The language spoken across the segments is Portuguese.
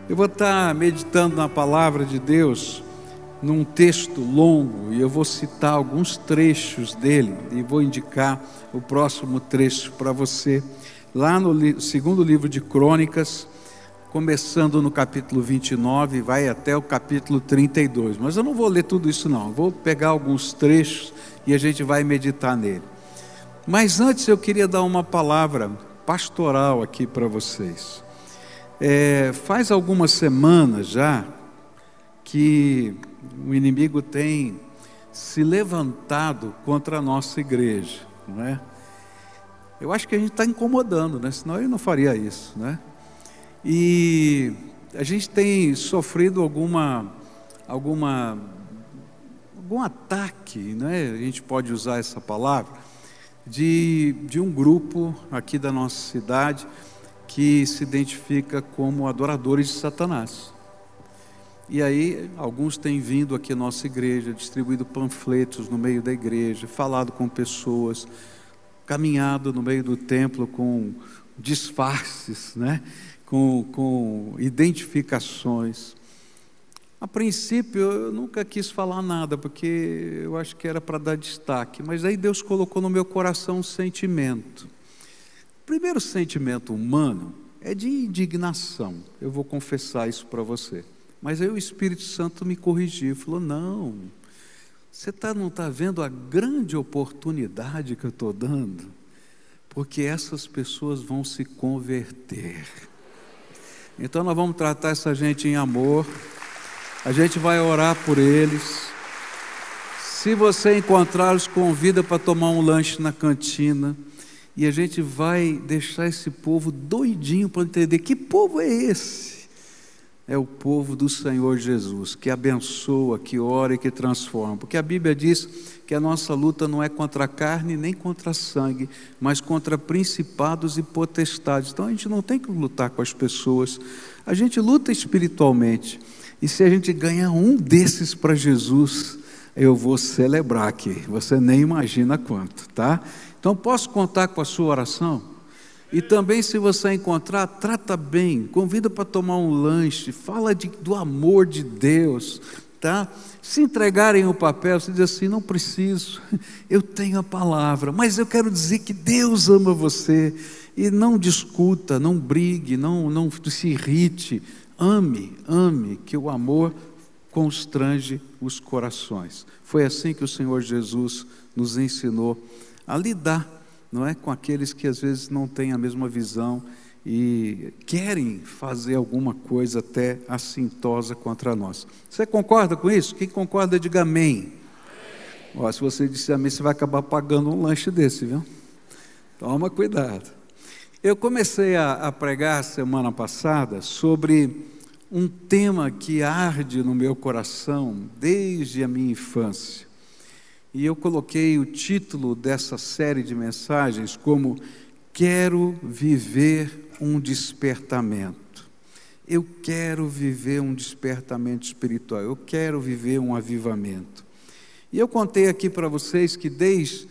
Eu vou estar meditando na palavra de Deus, num texto longo, e eu vou citar alguns trechos dele, e vou indicar o próximo trecho para você, lá no segundo livro de Crônicas, começando no capítulo 29, vai até o capítulo 32, mas eu não vou ler tudo isso não, eu vou pegar alguns trechos e a gente vai meditar nele. Mas antes eu queria dar uma palavra pastoral aqui para vocês. Faz algumas semanas já que o inimigo tem se levantado contra a nossa igreja, não é? Eu acho que a gente está incomodando, né? Senão ele não faria isso, né? E a gente tem sofrido algum ataque, né? A gente pode usar essa palavra, de um grupo aqui da nossa cidade que se identifica como adoradores de Satanás. E aí alguns têm vindo aqui à nossa igreja, distribuído panfletos no meio da igreja, falado com pessoas, caminhado no meio do templo com disfarces, né? com identificações. A princípio eu nunca quis falar nada, porque eu acho que era para dar destaque, mas aí Deus colocou no meu coração um sentimento. O primeiro sentimento humano é de indignação, eu vou confessar isso para você. Mas aí o Espírito Santo me corrigiu, falou: não, você não está vendo a grande oportunidade que eu estou dando? Porque essas pessoas vão se converter. Então nós vamos tratar essa gente em amor, a gente vai orar por eles. Se você encontrá-los, convida para tomar um lanche na cantina, e a gente vai deixar esse povo doidinho para entender que povo é esse. É o povo do Senhor Jesus, que abençoa, que ora e que transforma, porque a Bíblia diz que a nossa luta não é contra a carne nem contra sangue, mas contra principados e potestades. Então a gente não tem que lutar com as pessoas, a gente luta espiritualmente, e se a gente ganhar um desses para Jesus, eu vou celebrar aqui, você nem imagina quanto, tá? Então posso contar com a sua oração? E também, se você encontrar, trata bem, convida para tomar um lanche, fala do amor de Deus, tá? Se entregarem o papel, você diz assim: não preciso, eu tenho a palavra, mas eu quero dizer que Deus ama você, e não discuta, não brigue, não se irrite, ame, que o amor constrange os corações. Foi assim que o Senhor Jesus nos ensinou a lidar, não é, com aqueles que às vezes não têm a mesma visão e querem fazer alguma coisa até assintosa contra nós. Você concorda com isso? Quem concorda, diga amém. Ó, se você disser amém, você vai acabar pagando um lanche desse, viu? Toma cuidado. Eu comecei a pregar semana passada sobre um tema que arde no meu coração desde a minha infância. E eu coloquei o título dessa série de mensagens como Quero Viver um Despertamento. Eu quero viver um despertamento espiritual, eu quero viver um avivamento. E eu contei aqui para vocês que desde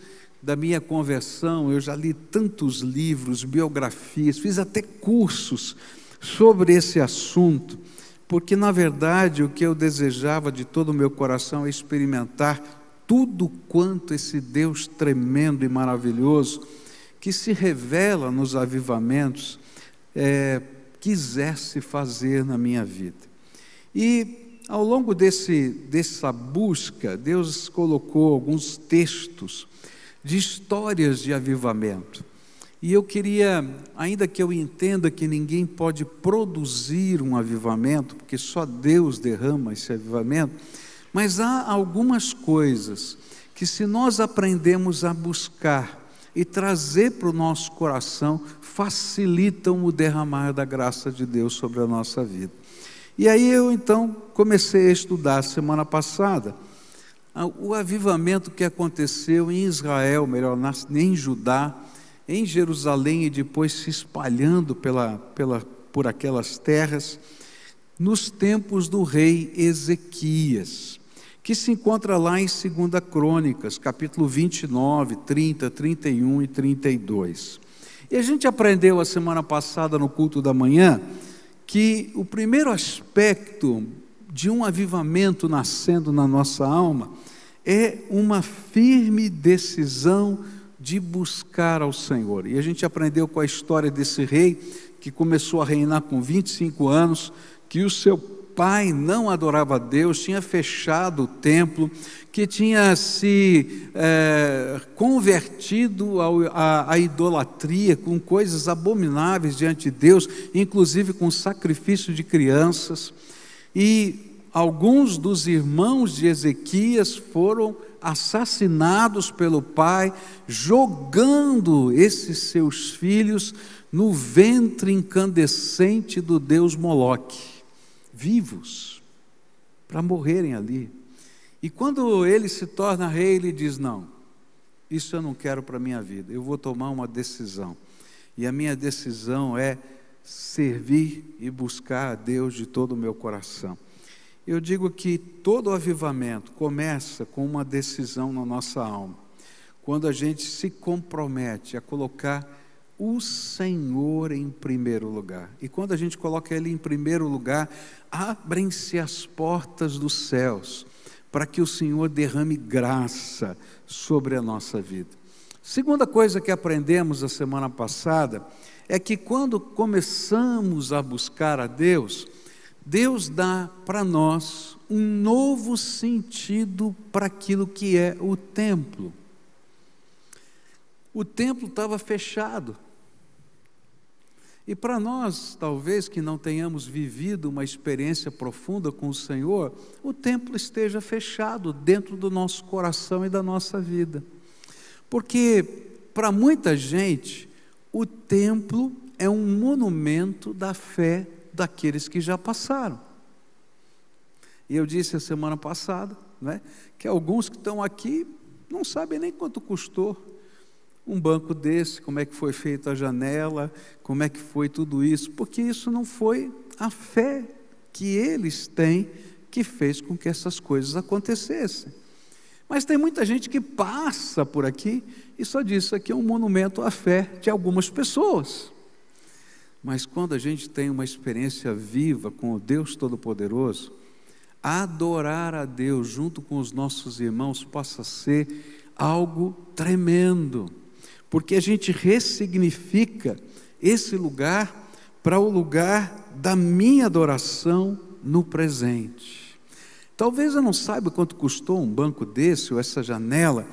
a minha conversão eu já li tantos livros, biografias, fiz até cursos sobre esse assunto, porque na verdade o que eu desejava de todo o meu coração é experimentar tudo quanto esse Deus tremendo e maravilhoso, que se revela nos avivamentos, quisesse fazer na minha vida. E ao longo dessa busca, Deus colocou alguns textos de histórias de avivamento. E eu queria, ainda que eu entenda que ninguém pode produzir um avivamento, porque só Deus derrama esse avivamento, mas há algumas coisas que, se nós aprendemos a buscar e trazer para o nosso coração, facilitam o derramar da graça de Deus sobre a nossa vida. E aí eu então comecei a estudar semana passada o avivamento que aconteceu em Israel, melhor, em Judá, em Jerusalém, e depois se espalhando por aquelas terras, nos tempos do rei Ezequias, que se encontra lá em 2 Crônicas, capítulo 29, 30, 31 e 32. E a gente aprendeu a semana passada no culto da manhã que o primeiro aspecto de um avivamento nascendo na nossa alma é uma firme decisão de buscar ao Senhor. E a gente aprendeu com a história desse rei que começou a reinar com 25 anos, que o seu pai não adorava a Deus, tinha fechado o templo, que tinha se convertido à idolatria, com coisas abomináveis diante de Deus, inclusive com sacrifício de crianças. E alguns dos irmãos de Ezequias foram assassinados pelo pai, jogando esses seus filhos no ventre incandescente do deus Moloque, vivos, para morrerem ali. E quando ele se torna rei, ele diz: não, isso eu não quero para a minha vida, eu vou tomar uma decisão, e a minha decisão é servir e buscar a Deus de todo o meu coração. Eu digo que todo avivamento começa com uma decisão na nossa alma, quando a gente se compromete a colocar o Senhor em primeiro lugar. E quando a gente coloca Ele em primeiro lugar, abrem-se as portas dos céus, para que o Senhor derrame graça sobre a nossa vida. Segunda coisa que aprendemos a semana passada, é que quando começamos a buscar a Deus, Deus dá para nós um novo sentido para aquilo que é o templo. O templo estava fechado. E para nós, talvez que não tenhamos vivido uma experiência profunda com o Senhor, o templo esteja fechado dentro do nosso coração e da nossa vida. Porque para muita gente, o templo é um monumento da fé daqueles que já passaram. E eu disse a semana passada, né, que alguns que estão aqui não sabem nem quanto custou um banco desse, como é que foi feita a janela, como é que foi tudo isso, porque isso não foi a fé que eles têm que fez com que essas coisas acontecessem. Mas tem muita gente que passa por aqui e só diz: isso aqui é um monumento à fé de algumas pessoas. Mas quando a gente tem uma experiência viva com o Deus Todo-Poderoso, adorar a Deus junto com os nossos irmãos passa a ser algo tremendo, porque a gente ressignifica esse lugar para o lugar da minha adoração no presente. Talvez eu não saiba quanto custou um banco desse ou essa janela,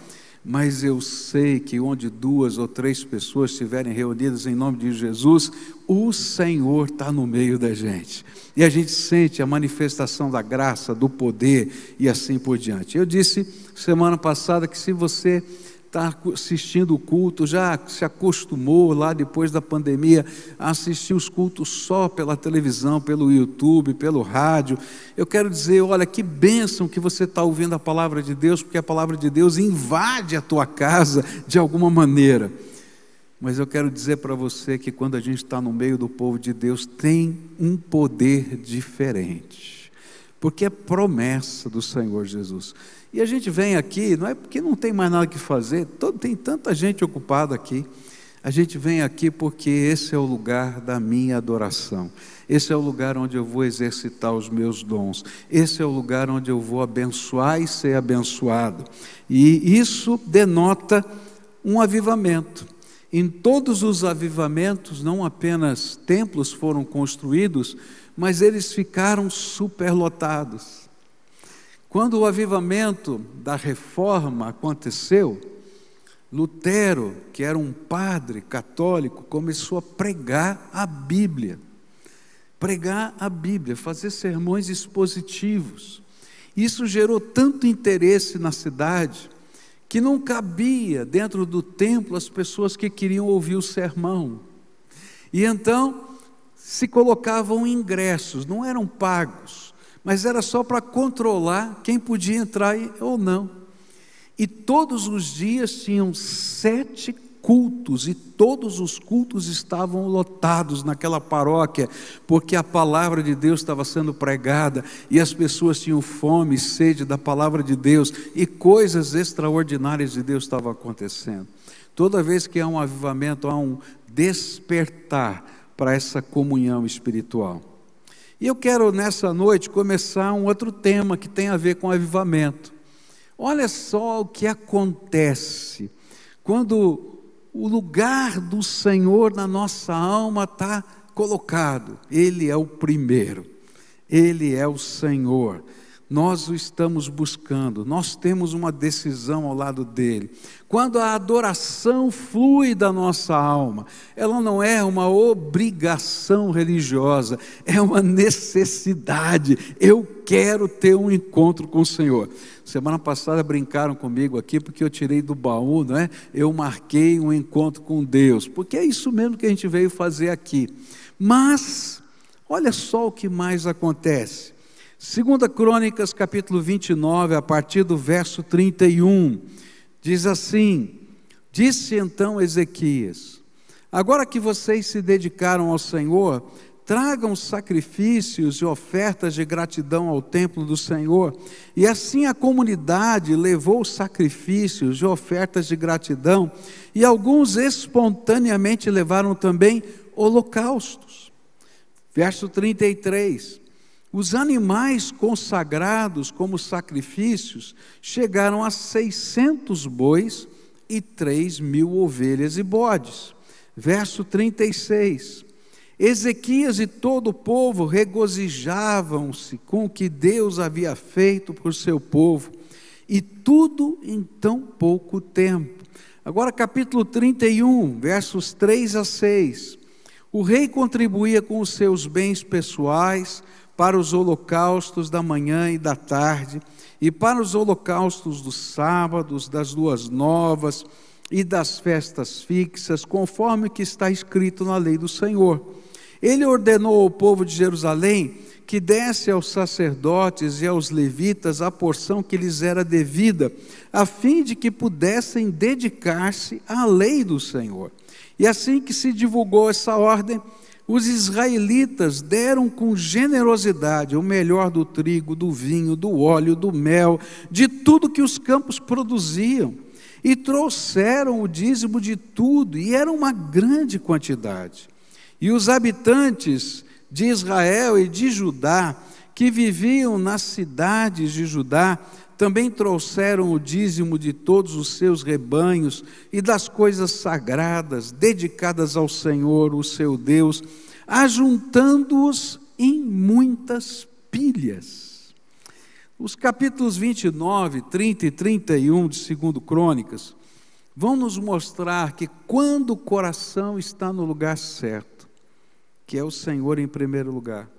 mas eu sei que onde 2 ou 3 pessoas estiverem reunidas em nome de Jesus, o Senhor está no meio da gente, e a gente sente a manifestação da graça, do poder e assim por diante. Eu disse semana passada que se você está assistindo o culto, já se acostumou lá depois da pandemia a assistir os cultos só pela televisão, pelo YouTube, pelo rádio, eu quero dizer, olha, que bênção que você está ouvindo a palavra de Deus, porque a palavra de Deus invade a tua casa de alguma maneira. Mas eu quero dizer para você que quando a gente está no meio do povo de Deus, tem um poder diferente, porque é promessa do Senhor Jesus. E a gente vem aqui, não é porque não tem mais nada que fazer, tem tanta gente ocupada aqui, a gente vem aqui porque esse é o lugar da minha adoração, esse é o lugar onde eu vou exercitar os meus dons, esse é o lugar onde eu vou abençoar e ser abençoado, e isso denota um avivamento. Em todos os avivamentos, não apenas templos foram construídos, mas eles ficaram superlotados. Quando o avivamento da reforma aconteceu, Lutero, que era um padre católico, começou a pregar a Bíblia, fazer sermões expositivos. Isso gerou tanto interesse na cidade, que não cabia dentro do templo as pessoas que queriam ouvir o sermão. E então se colocavam ingressos, não eram pagos, mas era só para controlar quem podia entrar ou não. E todos os dias tinham 7 cultos, e todos os cultos estavam lotados naquela paróquia, porque a palavra de Deus estava sendo pregada, e as pessoas tinham fome e sede da palavra de Deus, e coisas extraordinárias de Deus estavam acontecendo. Toda vez que há um avivamento, há um despertar para essa comunhão espiritual. E eu quero nessa noite começar um outro tema que tem a ver com avivamento. Olha só o que acontece quando o lugar do Senhor na nossa alma está colocado. Ele é o primeiro, Ele é o Senhor. Nós o estamos buscando, nós temos uma decisão ao lado dele. Quando a adoração flui da nossa alma, ela não é uma obrigação religiosa, é uma necessidade. Eu quero ter um encontro com o Senhor. Semana passada brincaram comigo aqui, porque eu tirei do baú, não é? Eu marquei um encontro com Deus, porque é isso mesmo que a gente veio fazer aqui. Mas, olha só o que mais acontece. 2 Crônicas, capítulo 29, a partir do verso 31, diz assim: disse então Ezequias: agora que vocês se dedicaram ao Senhor, tragam sacrifícios e ofertas de gratidão ao templo do Senhor. E assim a comunidade levou sacrifícios e ofertas de gratidão, e alguns espontaneamente levaram também holocaustos. Verso 33: os animais consagrados como sacrifícios chegaram a 600 bois e 3.000 ovelhas e bodes. Verso 36: Ezequias e todo o povo regozijavam-se com o que Deus havia feito por seu povo, e tudo em tão pouco tempo. Agora capítulo 31, versos 3 a 6. O rei contribuía com os seus bens pessoais para os holocaustos da manhã e da tarde, e para os holocaustos dos sábados, das luas novas e das festas fixas, conforme o que está escrito na lei do Senhor. Ele ordenou ao povo de Jerusalém que desse aos sacerdotes e aos levitas a porção que lhes era devida, a fim de que pudessem dedicar-se à lei do Senhor. E assim que se divulgou essa ordem, os israelitas deram com generosidade o melhor do trigo, do vinho, do óleo, do mel, de tudo que os campos produziam, e trouxeram o dízimo de tudo, e era uma grande quantidade. E os habitantes de Israel e de Judá, que viviam nas cidades de Judá, também trouxeram o dízimo de todos os seus rebanhos e das coisas sagradas, dedicadas ao Senhor, o seu Deus, ajuntando-os em muitas pilhas. Os capítulos 29, 30 e 31 de 2 Crônicas vão nos mostrar que quando o coração está no lugar certo, que é o Senhor em primeiro lugar,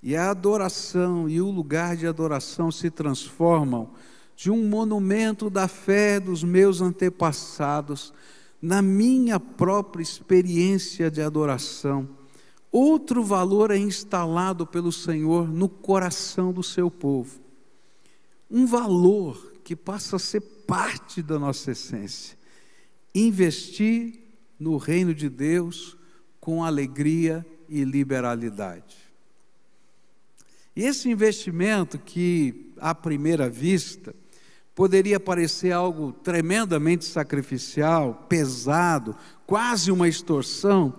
e a adoração e o lugar de adoração se transformam de um monumento da fé dos meus antepassados, na minha própria experiência de adoração, outro valor é instalado pelo Senhor no coração do seu povo. Um valor que passa a ser parte da nossa essência. Investir no reino de Deus com alegria e liberalidade. E esse investimento que, à primeira vista, poderia parecer algo tremendamente sacrificial, pesado, quase uma extorsão,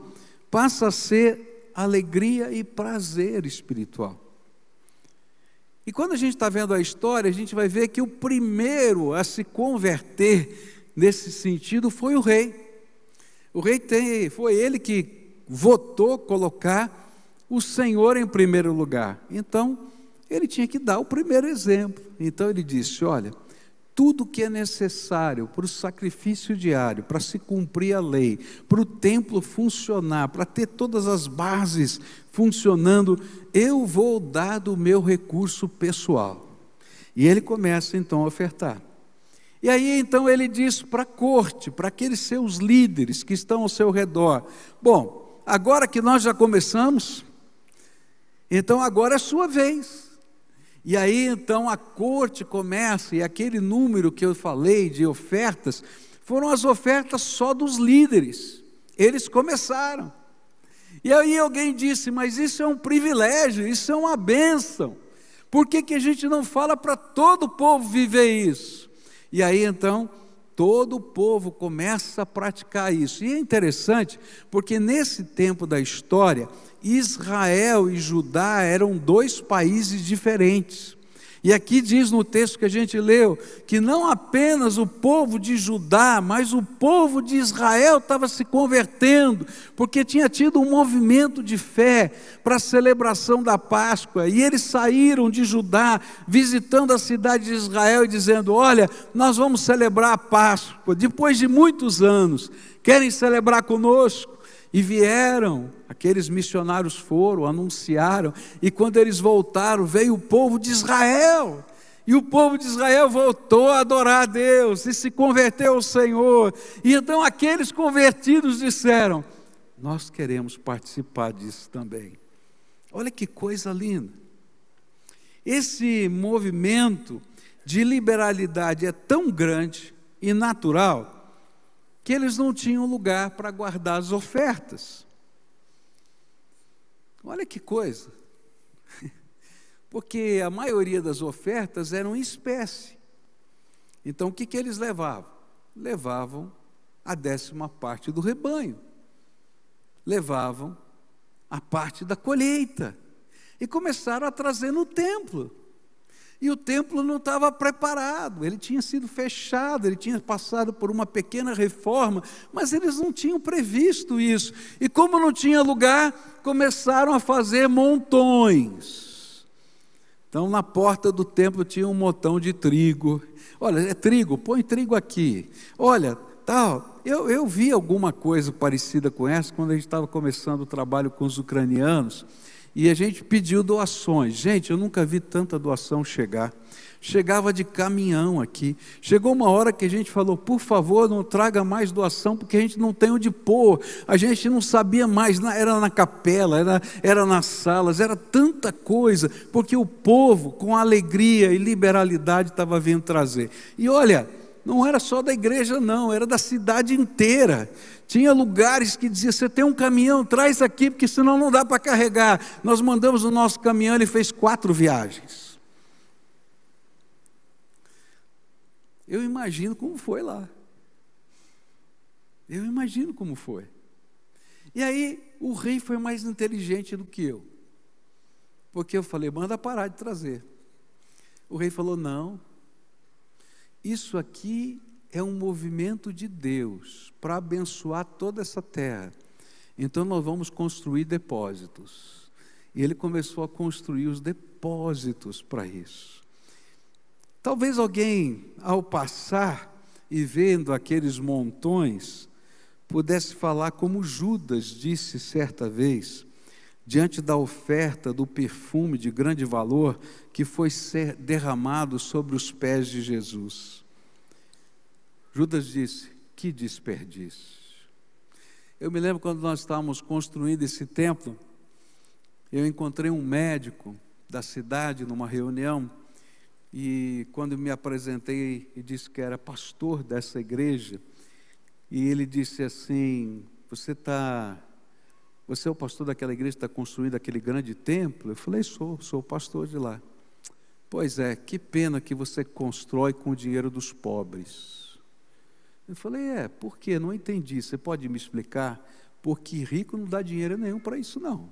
passa a ser alegria e prazer espiritual. E quando a gente está vendo a história, a gente vai ver que o primeiro a se converter nesse sentido foi o rei. O rei foi ele que votou colocar o Senhor em primeiro lugar. Então, ele tinha que dar o primeiro exemplo. Então ele disse: olha, tudo que é necessário para o sacrifício diário, para se cumprir a lei, para o templo funcionar, para ter todas as bases funcionando, eu vou dar do meu recurso pessoal. E ele começa então a ofertar. E aí então ele diz para a corte, para aqueles seus líderes que estão ao seu redor: bom, agora que nós já começamos, então agora é sua vez. E aí então a corte começa, e aquele número que eu falei de ofertas, foram as ofertas só dos líderes, eles começaram. E aí alguém disse: mas isso é um privilégio, isso é uma bênção, por que a gente não fala para todo o povo viver isso? E aí então todo o povo começa a praticar isso. E é interessante, porque nesse tempo da história, Israel e Judá eram dois países diferentes. E aqui diz no texto que a gente leu, que não apenas o povo de Judá, mas o povo de Israel estava se convertendo, porque tinha tido um movimento de fé para a celebração da Páscoa, e eles saíram de Judá, visitando a cidade de Israel e dizendo: olha, nós vamos celebrar a Páscoa, depois de muitos anos, querem celebrar conosco? E vieram, aqueles missionários foram, anunciaram, e quando eles voltaram, veio o povo de Israel, e o povo de Israel voltou a adorar a Deus, e se converteu ao Senhor, e então aqueles convertidos disseram: nós queremos participar disso também. Olha que coisa linda, esse movimento de liberalidade é tão grande e natural, que eles não tinham lugar para guardar as ofertas. Olha que coisa, porque a maioria das ofertas eram em espécie. Então o que eles levavam? Levavam a 10ª parte do rebanho, levavam a parte da colheita, e começaram a trazer no templo. E o templo não estava preparado, ele tinha sido fechado, ele tinha passado por uma pequena reforma, mas eles não tinham previsto isso. E como não tinha lugar, começaram a fazer montões. Então na porta do templo tinha um montão de trigo. Olha, é trigo, põe trigo aqui. Olha, tal. Eu vi alguma coisa parecida com essa quando a gente estava começando o trabalho com os ucranianos. E a gente pediu doações. Gente, eu nunca vi tanta doação chegar. Chegava de caminhão aqui. Chegou uma hora que a gente falou: por favor, não traga mais doação, porque a gente não tem onde pôr. A gente não sabia mais, era na capela, era nas salas, era tanta coisa, porque o povo, com alegria e liberalidade, estava vindo trazer. E olha, não era só da igreja não, era da cidade inteira. Tinha lugares que dizia: você tem um caminhão, traz aqui, porque senão não dá para carregar. Nós mandamos o nosso caminhão, ele fez 4 viagens. Eu imagino como foi lá. Eu imagino como foi. E aí o rei foi mais inteligente do que eu. Porque eu falei: manda parar de trazer. O rei falou: não, isso aqui é um movimento de Deus para abençoar toda essa terra. Então nós vamos construir depósitos. E ele começou a construir os depósitos para isso. Talvez alguém, ao passar e vendo aqueles montões, pudesse falar como Judas disse certa vez, diante da oferta do perfume de grande valor que foi derramado sobre os pés de Jesus. Judas disse: que desperdício. Eu me lembro quando nós estávamos construindo esse templo, eu encontrei um médico da cidade numa reunião, e quando me apresentei e disse que era pastor dessa igreja, e ele disse assim: você é o pastor daquela igreja que está construindo aquele grande templo? Eu falei: sou o pastor de lá. Pois é, que pena que você constrói com o dinheiro dos pobres. Eu falei: por quê? Não entendi, você pode me explicar? Porque rico não dá dinheiro nenhum para isso não.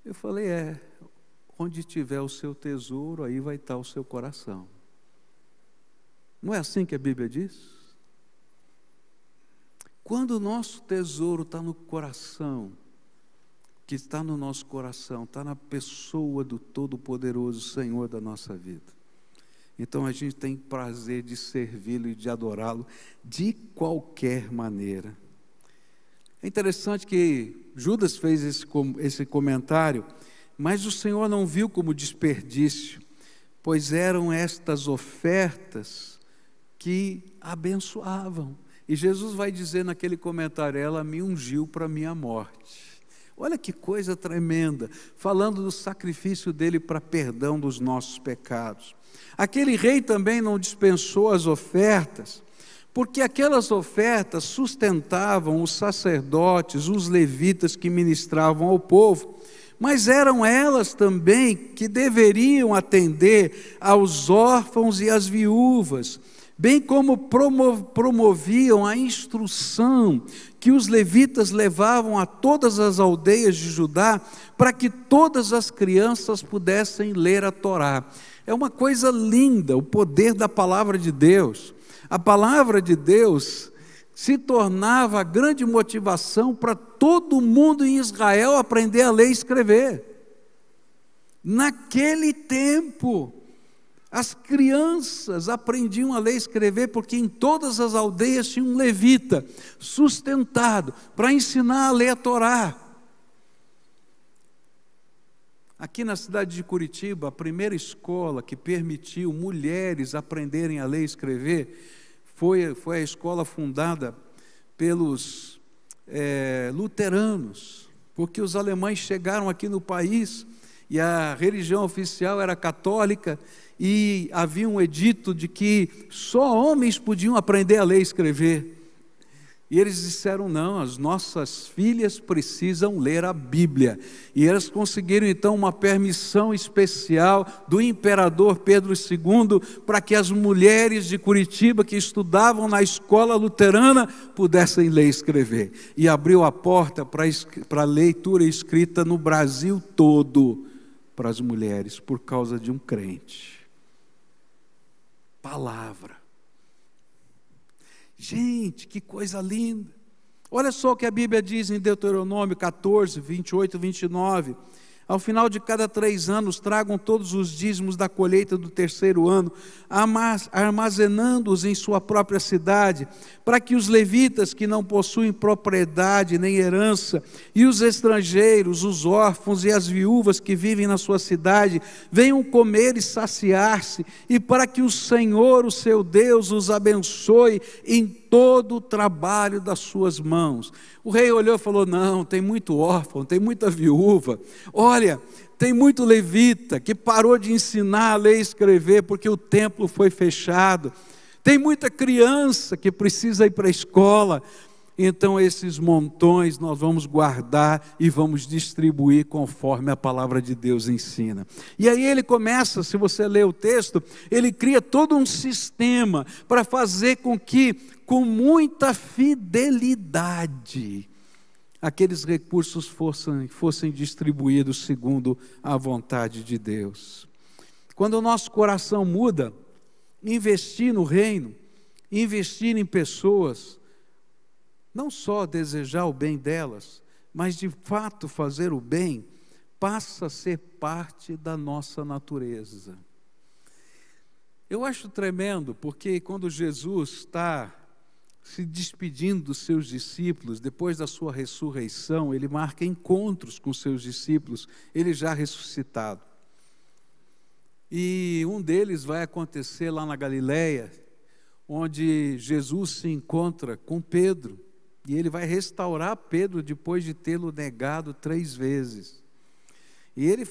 Eu falei: onde tiver o seu tesouro, aí vai estar o seu coração. Não é assim que a Bíblia diz? Quando o nosso tesouro está no coração, que está no nosso coração, está na pessoa do Todo-Poderoso Senhor da nossa vida, então a gente tem prazer de servi-lo e de adorá-lo de qualquer maneira. É interessante que Judas fez esse comentário, mas o Senhor não viu como desperdício, pois eram estas ofertas que abençoavam. E Jesus vai dizer naquele comentário: ela me ungiu para a minha morte. Olha que coisa tremenda, falando do sacrifício dele para perdão dos nossos pecados. Aquele rei também não dispensou as ofertas, porque aquelas ofertas sustentavam os sacerdotes, os levitas que ministravam ao povo, mas eram elas também que deveriam atender aos órfãos e às viúvas, bem como promoviam a instrução que os levitas levavam a todas as aldeias de Judá, para que todas as crianças pudessem ler a Torá. É uma coisa linda, o poder da palavra de Deus. A palavra de Deus se tornava a grande motivação para todo mundo em Israel aprender a ler e escrever. Naquele tempo, as crianças aprendiam a ler e escrever, porque em todas as aldeias tinha um levita sustentado para ensinar a ler a Torá. Aqui na cidade de Curitiba, a primeira escola que permitiu mulheres aprenderem a ler e escrever foi a escola fundada pelos luteranos, porque os alemães chegaram aqui no país e a religião oficial era católica, e havia um edito de que só homens podiam aprender a ler e escrever. E eles disseram, não, as nossas filhas precisam ler a Bíblia. E eles conseguiram então uma permissão especial do imperador Pedro II, para que as mulheres de Curitiba que estudavam na escola luterana pudessem ler e escrever. E abriu a porta para a leitura escrita no Brasil todo, para as mulheres, por causa de um crente. Palavra. Gente, que coisa linda. Olha só o que a Bíblia diz em Deuteronômio 14, 28 e 29. Ao final de cada 3 anos, tragam todos os dízimos da colheita do 3º ano, armazenando-os em sua própria cidade, para que os levitas que não possuem propriedade nem herança, e os estrangeiros, os órfãos e as viúvas que vivem na sua cidade, venham comer e saciar-se, e para que o Senhor, o seu Deus, os abençoe em todo o trabalho das suas mãos. O rei olhou e falou, não, tem muito órfão, tem muita viúva, olha, tem muito levita que parou de ensinar a ler e escrever porque o templo foi fechado, tem muita criança que precisa ir para a escola. Então esses montões nós vamos guardar e vamos distribuir conforme a palavra de Deus ensina. E aí ele começa, se você ler o texto, ele cria todo um sistema para fazer com que, com muita fidelidade, aqueles recursos fossem distribuídos segundo a vontade de Deus. Quando o nosso coração muda, investir no reino, investir em pessoas, não só desejar o bem delas, mas de fato fazer o bem, passa a ser parte da nossa natureza. Eu acho tremendo, porque quando Jesus está se despedindo dos seus discípulos, depois da sua ressurreição, ele marca encontros com seus discípulos, ele já ressuscitado. E um deles vai acontecer lá na Galileia, onde Jesus se encontra com Pedro, e ele vai restaurar Pedro depois de tê-lo negado 3 vezes. E ele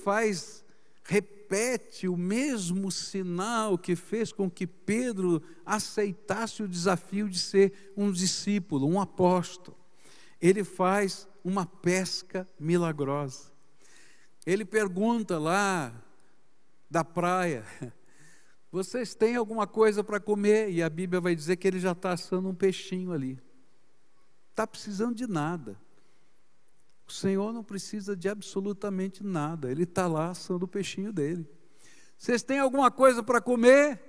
repete o mesmo sinal que fez com que Pedro aceitasse o desafio de ser um discípulo, um apóstolo. Ele faz uma pesca milagrosa. Ele pergunta lá da praia, vocês têm alguma coisa para comer? E a Bíblia vai dizer que ele já está assando um peixinho ali. Está precisando de nada. O Senhor não precisa de absolutamente nada. Ele está lá assando o peixinho dele. Vocês têm alguma coisa para comer?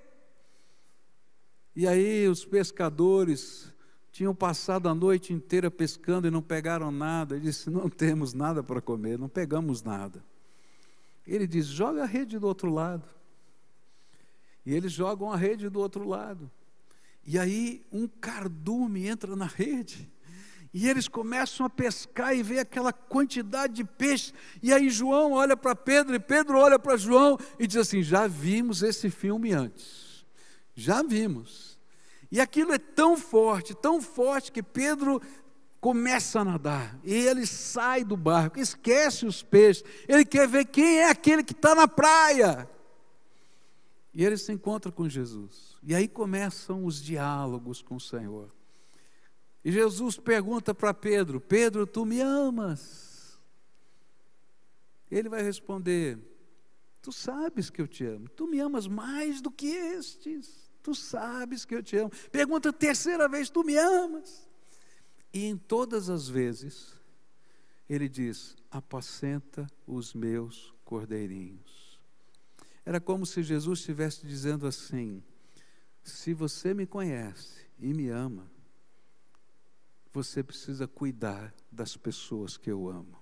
E aí os pescadores tinham passado a noite inteira pescando e não pegaram nada. Ele disse, não temos nada para comer, não pegamos nada. Ele diz, joga a rede do outro lado. E eles jogam a rede do outro lado. E aí um cardume entra na rede. E eles começam a pescar e vê aquela quantidade de peixe. E aí João olha para Pedro e Pedro olha para João e diz assim, já vimos esse filme antes. Já vimos. E aquilo é tão forte que Pedro começa a nadar. E ele sai do barco, esquece os peixes. Ele quer ver quem é aquele que está na praia. E ele se encontra com Jesus. E aí começam os diálogos com o Senhor. E Jesus pergunta para Pedro, Pedro, tu me amas? Ele vai responder, tu sabes que eu te amo, tu me amas mais do que estes. tu sabes que eu te amo. Pergunta a terceira vez, tu me amas? E em todas as vezes, ele diz, apacenta os meus cordeirinhos. Era como se Jesus estivesse dizendo assim, se você me conhece e me ama, você precisa cuidar das pessoas que eu amo.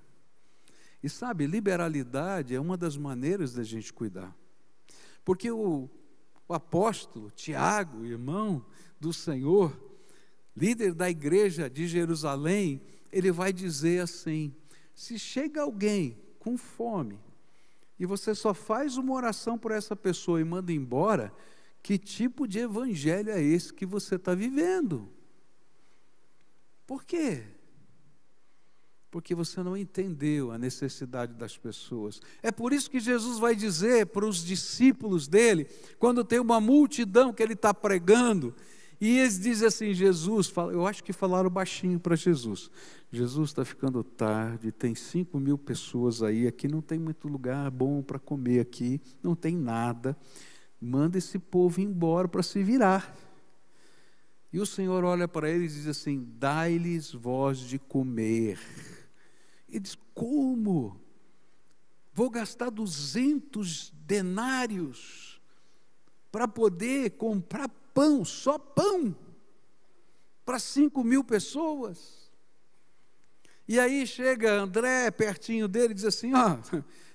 E sabe, liberalidade é uma das maneiras da gente cuidar. Porque o apóstolo Tiago, irmão do Senhor, líder da igreja de Jerusalém, ele vai dizer assim, se chega alguém com fome, e você só faz uma oração por essa pessoa e manda embora, que tipo de evangelho é esse que você está vivendo? Por quê? Porque você não entendeu a necessidade das pessoas. É por isso que Jesus vai dizer para os discípulos dele, quando tem uma multidão que ele está pregando, e eles dizem assim, Jesus, eu acho que falaram baixinho para Jesus, Jesus, está ficando tarde, tem 5.000 pessoas aí, aqui não tem muito lugar bom para comer aqui, não tem nada, manda esse povo embora para se virar. E o Senhor olha para eles e diz assim, dai-lhes vós de comer. Ele diz, como? Vou gastar 200 denários para poder comprar pão, só pão, para 5.000 pessoas? E aí chega André pertinho dele e diz assim, ó,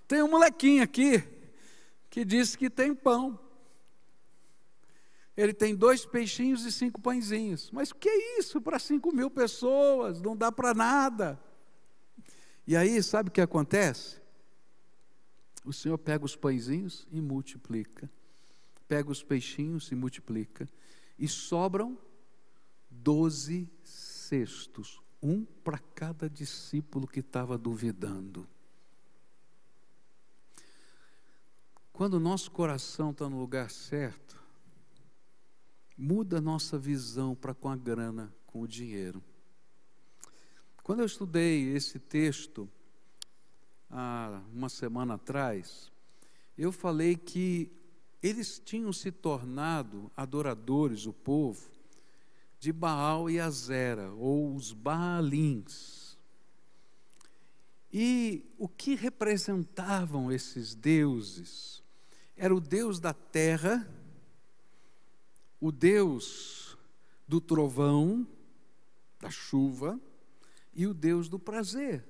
tem um molequinho aqui, que diz que tem pão. Ele tem 2 peixinhos e 5 pãezinhos. Mas o que é isso para 5.000 pessoas? Não dá para nada. E aí, sabe o que acontece? O Senhor pega os pãezinhos e multiplica. Pega os peixinhos e multiplica. E sobram 12 cestos. Um para cada discípulo que estava duvidando. Quando o nosso coração está no lugar certo, muda a nossa visão para com a grana, com o dinheiro. Quando eu estudei esse texto, há uma semana atrás, eu falei que eles tinham se tornado adoradores, o povo, de Baal e Azera, ou os Baalins. E o que representavam esses deuses? Era o Deus da terra, o Deus do trovão, da chuva, e o Deus do prazer.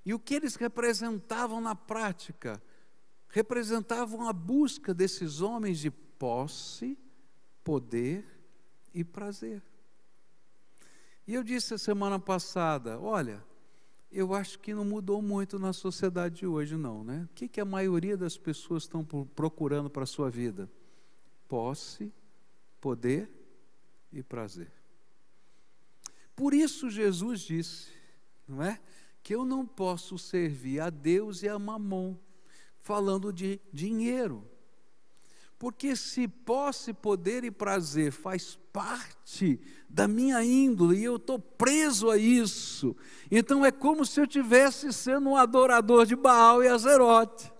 E o que eles representavam na prática? Representavam a busca desses homens de posse, poder e prazer. E eu disse a semana passada, olha, eu acho que não mudou muito na sociedade de hoje não, né? O que a maioria das pessoas estão procurando para a sua vida? Posse, poder e prazer. Por isso Jesus disse, não é? Que eu não posso servir a Deus e a Mamon, falando de dinheiro. Porque se posse, poder e prazer faz parte da minha índole e eu estou preso a isso, então é como se eu estivesse sendo um adorador de Baal e Azerote.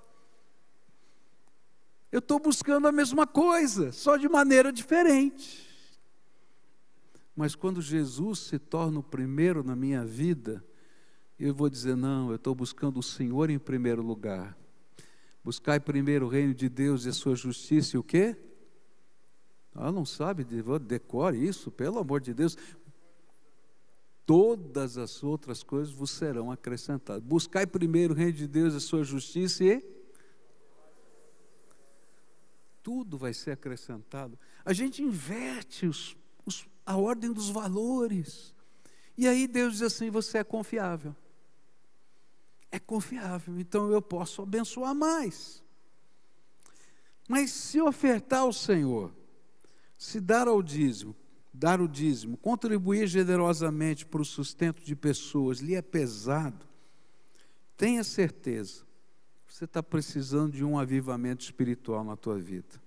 Eu estou buscando a mesma coisa, só de maneira diferente. Mas quando Jesus se torna o primeiro na minha vida, eu vou dizer, não, eu estou buscando o Senhor em primeiro lugar. Buscai primeiro o reino de Deus e a sua justiça e o quê? Não sabe, decore isso, pelo amor de Deus. Todas as outras coisas vos serão acrescentadas. Buscai primeiro o reino de Deus e a sua justiça e tudo vai ser acrescentado. A gente inverte a ordem dos valores. E aí Deus diz assim, você é confiável. É confiável, então eu posso abençoar mais. Mas se ofertar ao Senhor, se dar o dízimo, contribuir generosamente para o sustento de pessoas, lhe é pesado, tenha certeza, você está precisando de um avivamento espiritual na tua vida.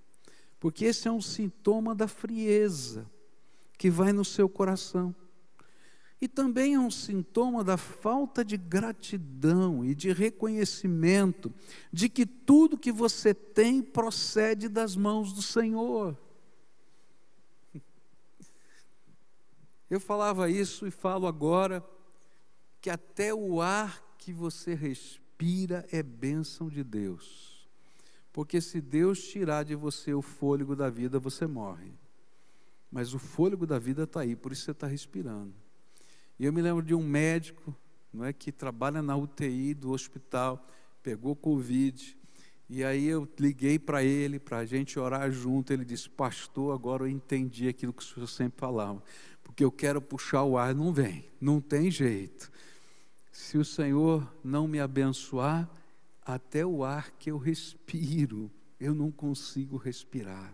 Porque esse é um sintoma da frieza que vai no seu coração. E também é um sintoma da falta de gratidão e de reconhecimento de que tudo que você tem procede das mãos do Senhor. Eu falava isso e falo agora, que até o ar que você respira é bênção de Deus. Porque se Deus tirar de você o fôlego da vida, você morre. Mas o fôlego da vida está aí, por isso você está respirando. E eu me lembro de um médico, não é, que trabalha na UTI do hospital, pegou Covid, e aí eu liguei para ele, para a gente orar junto. Ele disse: pastor, agora eu entendi aquilo que o senhor sempre falava, porque eu quero puxar o ar, não vem, não tem jeito. Se o Senhor não me abençoar, até o ar que eu respiro, eu não consigo respirar.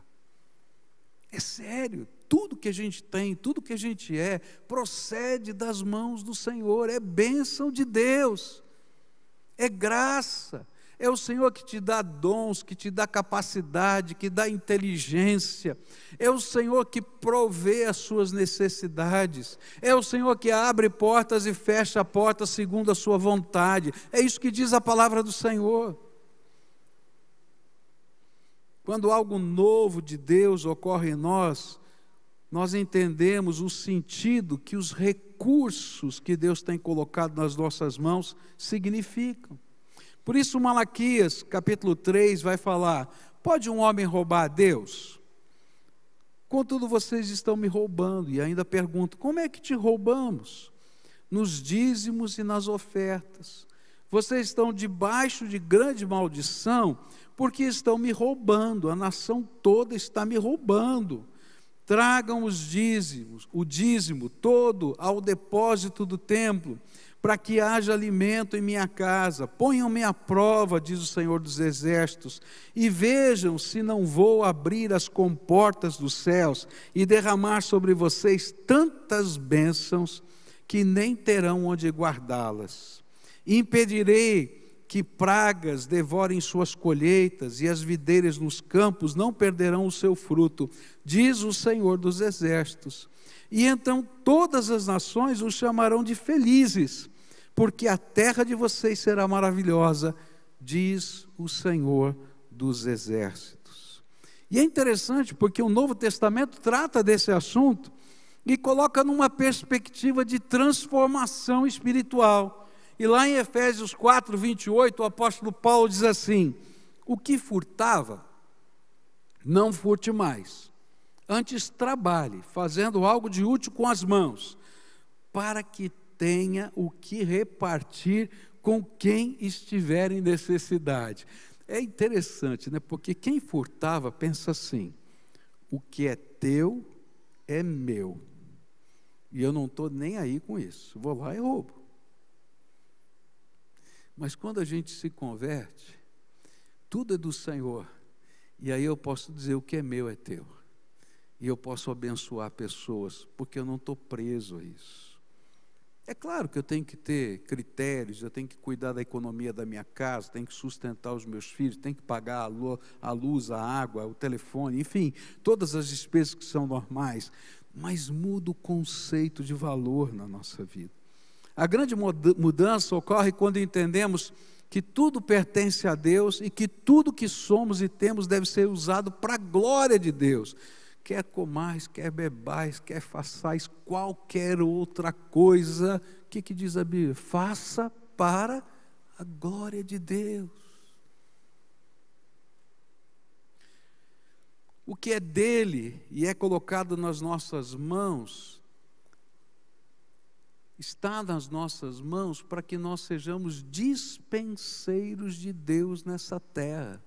É sério, tudo que a gente tem, tudo que a gente é, procede das mãos do Senhor, é bênção de Deus, é graça, é o Senhor que te dá dons, que te dá capacidade, que dá inteligência, é o Senhor que provê as suas necessidades, é o Senhor que abre portas e fecha portas segundo a sua vontade, é isso que diz a palavra do Senhor. Quando algo novo de Deus ocorre em nós, nós entendemos o sentido que os recursos que Deus tem colocado nas nossas mãos significam. Por isso Malaquias, capítulo 3, vai falar: pode um homem roubar a Deus? Contudo, vocês estão me roubando. E ainda pergunto: como é que te roubamos? Nos dízimos e nas ofertas. Vocês estão debaixo de grande maldição, porque estão me roubando, a nação toda está me roubando. Tragam os dízimos, o dízimo todo ao depósito do templo, para que haja alimento em minha casa. Ponham-me à prova, diz o Senhor dos Exércitos, e vejam se não vou abrir as comportas dos céus e derramar sobre vocês tantas bênçãos que nem terão onde guardá-las. Impedirei que pragas devorem suas colheitas, e as videiras nos campos não perderão o seu fruto, diz o Senhor dos Exércitos. E então todas as nações os chamarão de felizes, porque a terra de vocês será maravilhosa, diz o Senhor dos Exércitos. E é interessante porque o Novo Testamento trata desse assunto e coloca numa perspectiva de transformação espiritual. E lá em Efésios 4, 28, o apóstolo Paulo diz assim: o que furtava, não furte mais, antes trabalhe, fazendo algo de útil com as mãos, para que tenha o que repartir com quem estiver em necessidade. É interessante, né? Porque quem furtava pensa assim: o que é teu é meu, e eu não estou nem aí com isso, vou lá e roubo. Mas quando a gente se converte, tudo é do Senhor, e aí eu posso dizer: o que é meu é teu, e eu posso abençoar pessoas, porque eu não estou preso a isso. É claro que eu tenho que ter critérios, eu tenho que cuidar da economia da minha casa, tenho que sustentar os meus filhos, tenho que pagar a luz, a água, o telefone, enfim, todas as despesas que são normais, mas muda o conceito de valor na nossa vida. A grande mudança ocorre quando entendemos que tudo pertence a Deus e que tudo que somos e temos deve ser usado para a glória de Deus. Quer comais, quer bebais, quer façais qualquer outra coisa, o que diz a Bíblia? Faça para a glória de Deus. O que é dele e é colocado nas nossas mãos, está nas nossas mãos para que nós sejamos dispenseiros de Deus nessa terra.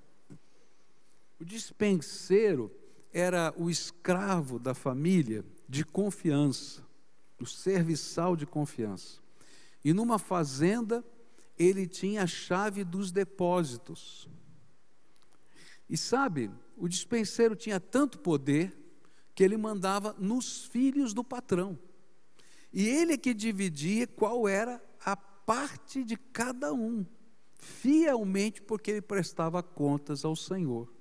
O dispenseiro era o escravo da família de confiança, o serviçal de confiança. E numa fazenda, ele tinha a chave dos depósitos. E sabe, o dispenseiro tinha tanto poder que ele mandava nos filhos do patrão. E ele é que dividia qual era a parte de cada um, fielmente, porque ele prestava contas ao Senhor.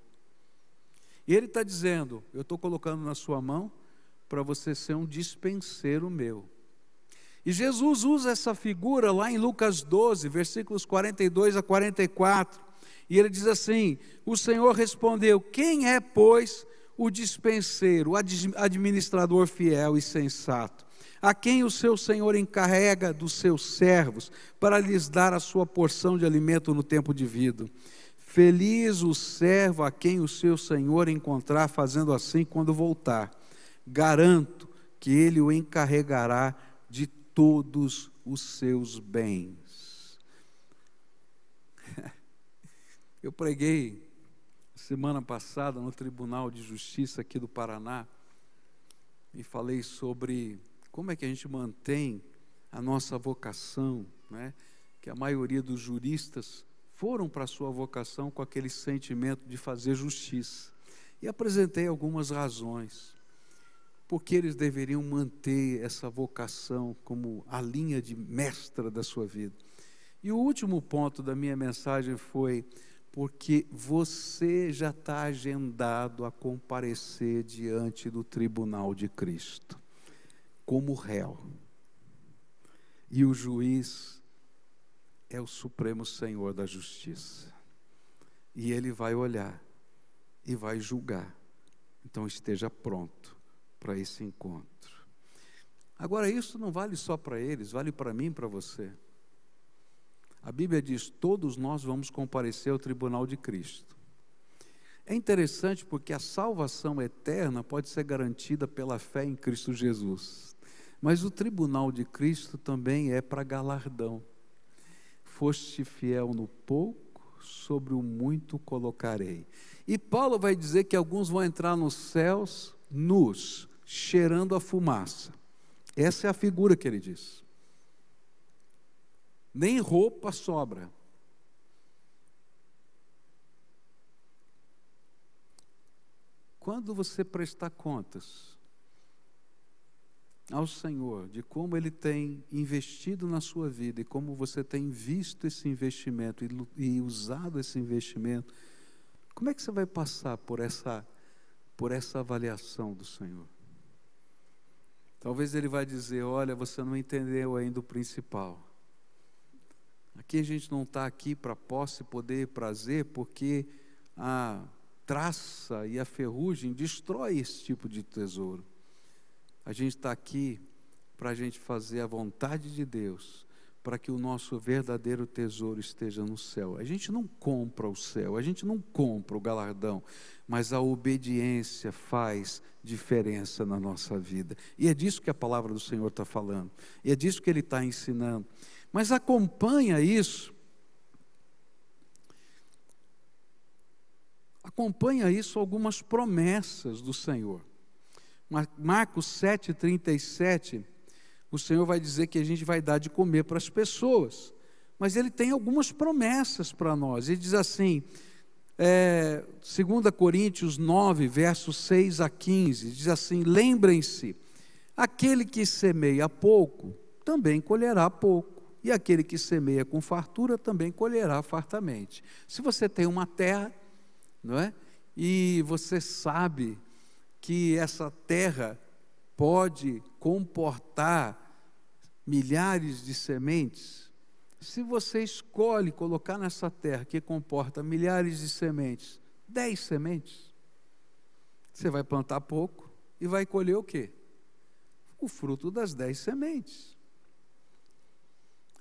E ele está dizendo: eu estou colocando na sua mão para você ser um dispenseiro meu. E Jesus usa essa figura lá em Lucas 12, versículos 42 a 44. E ele diz assim: o Senhor respondeu: quem é, pois, o dispenseiro, o administrador fiel e sensato, a quem o seu Senhor encarrega dos seus servos, para lhes dar a sua porção de alimento no tempo devido? Feliz o servo a quem o seu Senhor encontrar fazendo assim quando voltar. Garanto que ele o encarregará de todos os seus bens. Eu preguei semana passada no Tribunal de Justiça aqui do Paraná e falei sobre como é que a gente mantém a nossa vocação, né? Que a maioria dos juristas foram para a sua vocação com aquele sentimento de fazer justiça. E apresentei algumas razões porque eles deveriam manter essa vocação como a linha de mestra da sua vida. E o último ponto da minha mensagem foi: porque você já está agendado a comparecer diante do tribunal de Cristo, como réu. E o juiz é o Supremo Senhor da Justiça. E Ele vai olhar e vai julgar. Então esteja pronto para esse encontro. Agora, isso não vale só para eles, vale para mim e para você. A Bíblia diz: todos nós vamos comparecer ao tribunal de Cristo. É interessante porque a salvação eterna pode ser garantida pela fé em Cristo Jesus, mas o tribunal de Cristo também é para galardão. Foste fiel no pouco, sobre o muito colocarei. E Paulo vai dizer que alguns vão entrar nos céus nus, cheirando a fumaça. Essa é a figura que ele diz. Nem roupa sobra. Quando você prestar contas ao Senhor de como Ele tem investido na sua vida e como você tem visto esse investimento e usado esse investimento, como é que você vai passar por essa avaliação do Senhor? Talvez Ele vai dizer: olha, você não entendeu ainda o principal. Aqui a gente não está aqui para posse, poder e prazer, porque a traça e a ferrugem destrói esse tipo de tesouro. A gente está aqui para a gente fazer a vontade de Deus, para que o nosso verdadeiro tesouro esteja no céu. A gente não compra o céu, a gente não compra o galardão, mas a obediência faz diferença na nossa vida. E é disso que a palavra do Senhor está falando, e é disso que Ele está ensinando. Mas acompanha isso algumas promessas do Senhor. Marcos 7,37, o Senhor vai dizer que a gente vai dar de comer para as pessoas, mas Ele tem algumas promessas para nós. Ele diz assim, 2 Coríntios 9, versos 6 a 15, diz assim: lembrem-se, aquele que semeia pouco, também colherá pouco, e aquele que semeia com fartura, também colherá fartamente. Se você tem uma terra, não é? E você sabe que essa terra pode comportar milhares de sementes, se você escolhe colocar nessa terra que comporta milhares de sementes, 10 sementes, você vai plantar pouco e vai colher o quê? O fruto das 10 sementes.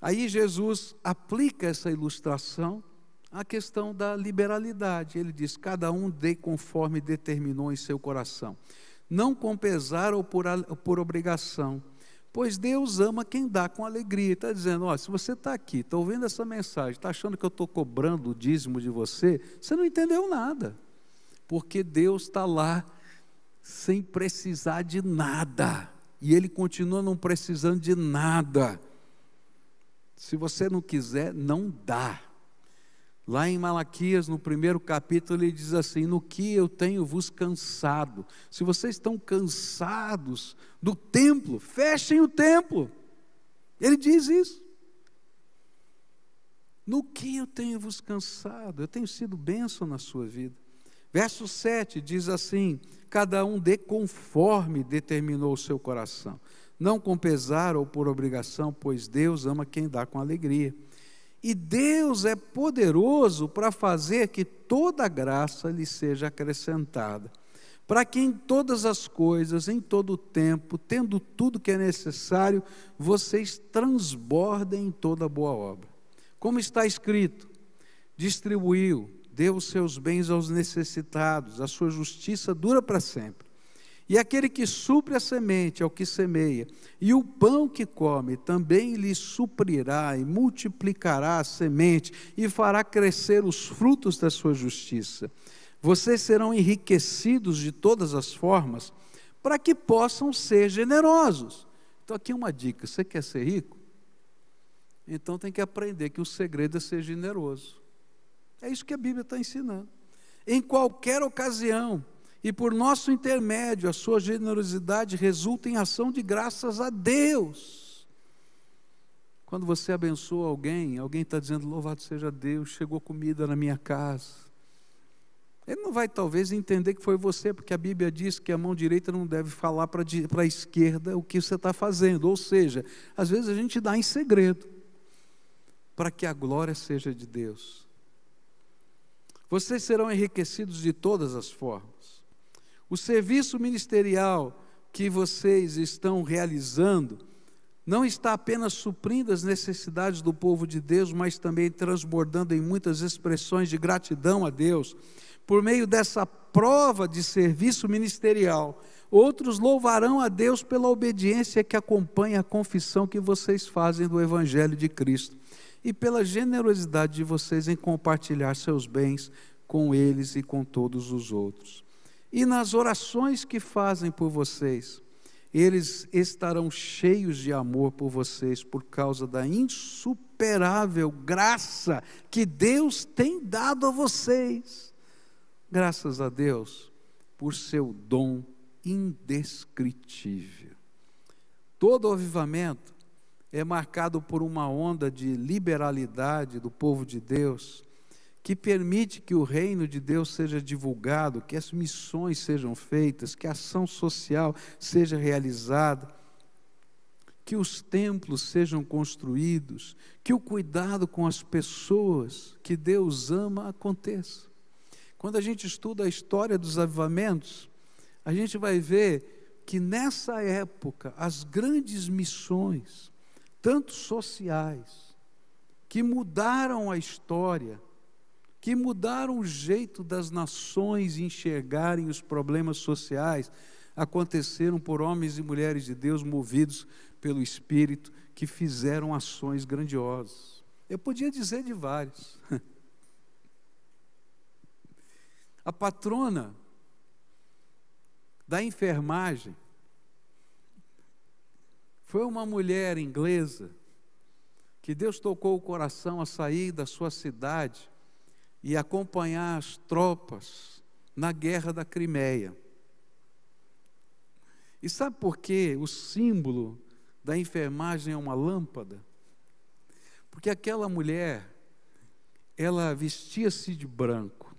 Aí Jesus aplica essa ilustração à questão da liberalidade. Ele diz: cada um dê conforme determinou em seu coração, não com pesar ou por obrigação, pois Deus ama quem dá com alegria. Está dizendo: ó, se você está aqui, está ouvindo essa mensagem, está achando que eu estou cobrando o dízimo de você, você não entendeu nada, porque Deus está lá sem precisar de nada, e Ele continua não precisando de nada. Se você não quiser, não dá. Lá em Malaquias, no 1º capítulo, ele diz assim: no que eu tenho vos cansado. Se vocês estão cansados do templo, fechem o templo. Ele diz isso. No que eu tenho vos cansado? Eu tenho sido bênção na sua vida. Verso 7 diz assim: cada um dê conforme determinou o seu coração, não com pesar ou por obrigação, pois Deus ama quem dá com alegria. E Deus é poderoso para fazer que toda graça lhe seja acrescentada, para que em todas as coisas, em todo o tempo, tendo tudo que é necessário, vocês transbordem em toda boa obra. Como está escrito, distribuiu, deu os seus bens aos necessitados, a sua justiça dura para sempre. E aquele que supre a semente ao que semeia, e o pão que come, também lhe suprirá e multiplicará a semente, e fará crescer os frutos da sua justiça. Vocês serão enriquecidos de todas as formas, para que possam ser generosos. Então aqui uma dica, você quer ser rico? Então tem que aprender que o segredo é ser generoso. É isso que a Bíblia está ensinando. Em qualquer ocasião, e por nosso intermédio, a sua generosidade resulta em ação de graças a Deus. Quando você abençoa alguém está dizendo, louvado seja Deus, chegou comida na minha casa. Ele não vai talvez entender que foi você, porque a Bíblia diz que a mão direita não deve falar para a esquerda o que você está fazendo. Ou seja, às vezes a gente dá em segredo, para que a glória seja de Deus. Vocês serão enriquecidos de todas as formas. O serviço ministerial que vocês estão realizando não está apenas suprindo as necessidades do povo de Deus, mas também transbordando em muitas expressões de gratidão a Deus. Por meio dessa prova de serviço ministerial, outros louvarão a Deus pela obediência que acompanha a confissão que vocês fazem do Evangelho de Cristo e pela generosidade de vocês em compartilhar seus bens com eles e com todos os outros. E nas orações que fazem por vocês, eles estarão cheios de amor por vocês por causa da insuperável graça que Deus tem dado a vocês. Graças a Deus por seu dom indescritível. Todo avivamento é marcado por uma onda de liberalidade do povo de Deus, que permite que o reino de Deus seja divulgado, que as missões sejam feitas, que a ação social seja realizada, que os templos sejam construídos, que o cuidado com as pessoas que Deus ama aconteça. Quando a gente estuda a história dos avivamentos, a gente vai ver que nessa época as grandes missões, tanto sociais, que mudaram a história, que mudaram o jeito das nações enxergarem os problemas sociais, aconteceram por homens e mulheres de Deus movidos pelo Espírito, que fizeram ações grandiosas. Eu podia dizer de vários. A patrona da enfermagem foi uma mulher inglesa que Deus tocou o coração a sair da sua cidade e acompanhar as tropas na guerra da Crimeia. E sabe por que o símbolo da enfermagem é uma lâmpada? Porque aquela mulher, ela vestia-se de branco,